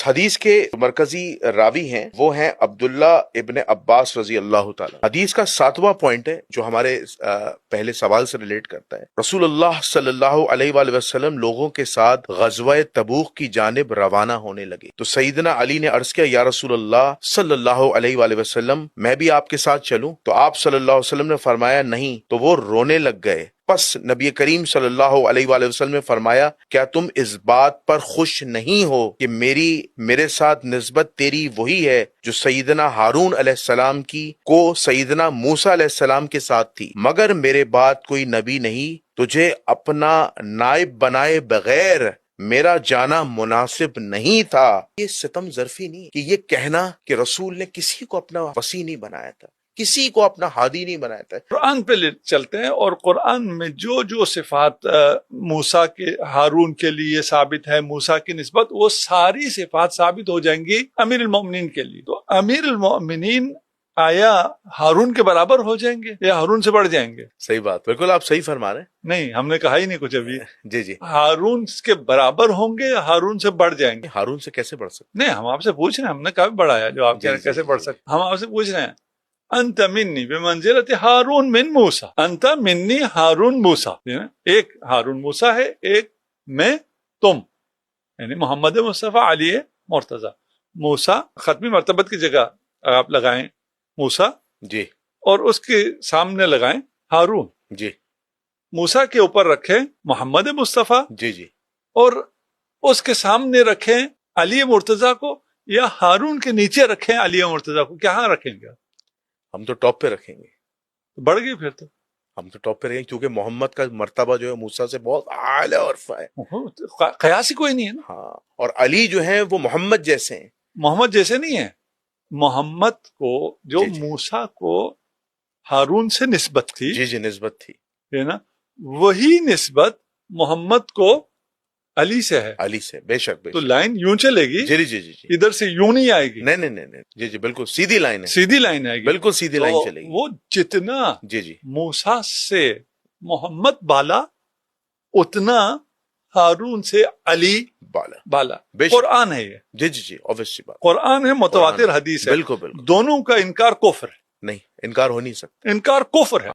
اس حدیث کے مرکزی راوی ہیں وہ ہیں عبداللہ ابن عباس رضی اللہ تعالی۔ حدیث کا 7واں پوائنٹ ہے جو ہمارے پہلے سوال سے ریلیٹ کرتا ہے۔ رسول اللہ صلی اللہ علیہ وآلہ وسلم لوگوں کے ساتھ غزوہ تبوک کی جانب روانہ ہونے لگے تو سیدنا علی نے عرض کیا یا رسول اللہ صلی اللہ علیہ وآلہ وسلم میں بھی آپ کے ساتھ چلوں؟ تو آپ صلی اللہ علیہ وسلم نے فرمایا نہیں، تو وہ رونے لگ گئے۔ پس نبی کریم صلی اللہ علیہ وآلہ وسلم نے فرمایا کیا تم اس بات پر خوش نہیں ہو کہ میرے ساتھ نسبت تیری وہی ہے جو سیدنا ہارون علیہ السلام کی کو سیدنا موسیٰ علیہ السلام کے ساتھ تھی، مگر میرے بعد کوئی نبی نہیں، تجھے اپنا نائب بنائے بغیر میرا جانا مناسب نہیں تھا۔ یہ ستم ظرفی نہیں کہ یہ کہنا کہ رسول نے کسی کو اپنا وصی نہیں بنایا تھا، کسی کو اپنا ہادی نہیں بنایا تھا۔ قرآن پہ چلتے ہیں اور قرآن میں جو صفات موسیٰ کے ہارون کے لیے ثابت ہے، موسیٰ کی نسبت، وہ ساری صفات ثابت ہو جائیں گی امیر المومنین کے لیے۔ تو امیر المومنین آیا ہارون کے برابر ہو جائیں گے یا ہارون سے بڑھ جائیں گے؟ صحیح بات، بالکل آپ صحیح فرما رہے ہیں۔ نہیں، ہم نے کہا ہی نہیں کچھ ابھی۔ جی جی، ہارون کے برابر ہوں گے یا ہارون سے بڑھ جائیں گے؟ ہارون سے کیسے بڑھ سکتے؟ نہیں، ہم آپ سے پوچھ رہے ہیں، ہم نے کہا بڑھایا جو آپ کہہ رہے ہیں کیسے بڑھ سکتے، ہم آپ سے پوچھ رہے ہیں انت منی بمنزلت ہارون من موسیٰ، انت منی ہارون موسیٰ، ایک ہارون موسیٰ ہے، ایک میں تم، یعنی محمد مصطفیٰ علی مرتضیٰ۔ موسیٰ ختمی مرتبت کی جگہ آپ لگائیں موسیٰ جی، اور اس کے سامنے لگائیں ہارون، جی، موسیٰ کے اوپر رکھیں محمد مصطفیٰ، جی جی، اور اس کے سامنے رکھیں علی مرتضیٰ کو، یا ہارون کے نیچے رکھیں علی مرتضیٰ کو، کہاں رکھیں گے؟ ہم تو ٹاپ پہ رکھیں گے۔ بڑھ گئی پھر تو ہم تو ٹاپ پہ رہیں گے کیونکہ محمد کا مرتبہ جو ہے موسیٰ سے بہت اعلیٰ اور ہے۔ قیاس ہی کوئی نہیں ہے نا۔ ہاں، اور علی جو ہیں وہ محمد جیسے ہیں، محمد جیسے نہیں ہے۔ محمد کو جو جی جی، موسیٰ کو ہارون سے نسبت تھی، جی جی، نسبت تھی ہے نا، وہی نسبت محمد کو علی سے ہے۔ علی سے، بے شک بے تو شک۔ لائن یوں چلے گی، جی جی جی جی، ادھر سے یوں نہیں آئے گی، نہیں نہیں نہیں نہیں، جی جی، بالکل سیدھی لائن ہے، سیدھی لائن آئے گی، بالکل سیدھی لائن تو چلے گی۔ وہ جتنا جی جی، موسیٰ سے محمد بالا، اتنا ہارون سے علی بالا۔ بے شک، قرآن ہے یہ، جی جی جی، obvious بات، قرآن ہے، متواتر حدیث ہے، بالکل بالکل، دونوں کا انکار کفر ہے، نہیں انکار ہو نہیں سکتا۔ انکار کفر ہے۔